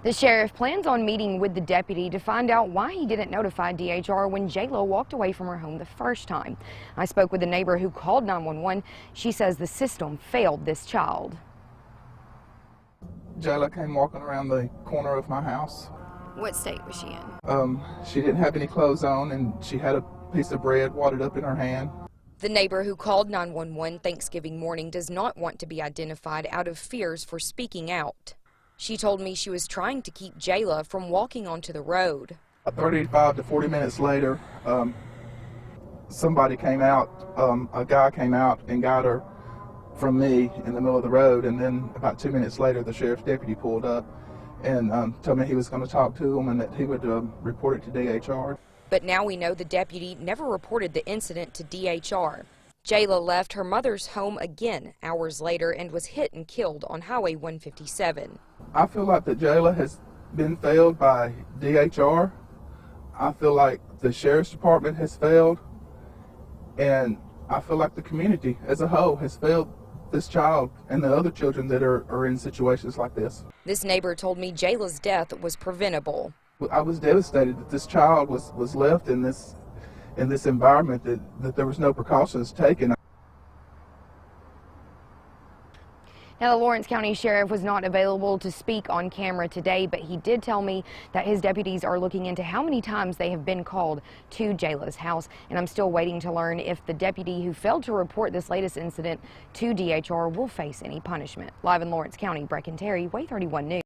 The sheriff plans on meeting with the deputy to find out why he didn't notify DHR when Jayla walked away from her home the first time. I spoke with a neighbor who called 911. She says the system failed this child. Jayla came walking around the corner of my house. What state was she in? She didn't have any clothes on, and she had a piece of bread wadded up in her hand. The neighbor who called 911 Thanksgiving morning does not want to be identified out of fears for speaking out. She told me she was trying to keep Jayla from walking onto the road. 35 to 40 minutes later, somebody came out, a guy came out and got her from me in the middle of the road, and then about 2 minutes later the sheriff's deputy pulled up and told me he was going to talk to him and that he would report it to DHR. But now we know the deputy never reported the incident to DHR. Jayla left her mother's home again hours later and was hit and killed on Highway 157. I feel like that Jayla has been failed by DHR. I feel like the sheriff's department has failed, and I feel like the community as a whole has failed this child and the other children that are in situations like this. This neighbor told me Jayla's death was preventable. I was devastated that this child was left in this environment, that there was no precautions taken. Now, the Lawrence County Sheriff was not available to speak on camera today, but he did tell me that his deputies are looking into how many times they have been called to Jayla's house, and I'm still waiting to learn if the deputy who failed to report this latest incident to DHR will face any punishment. Live in Lawrence County, Breken Terry, WAAY 31 News.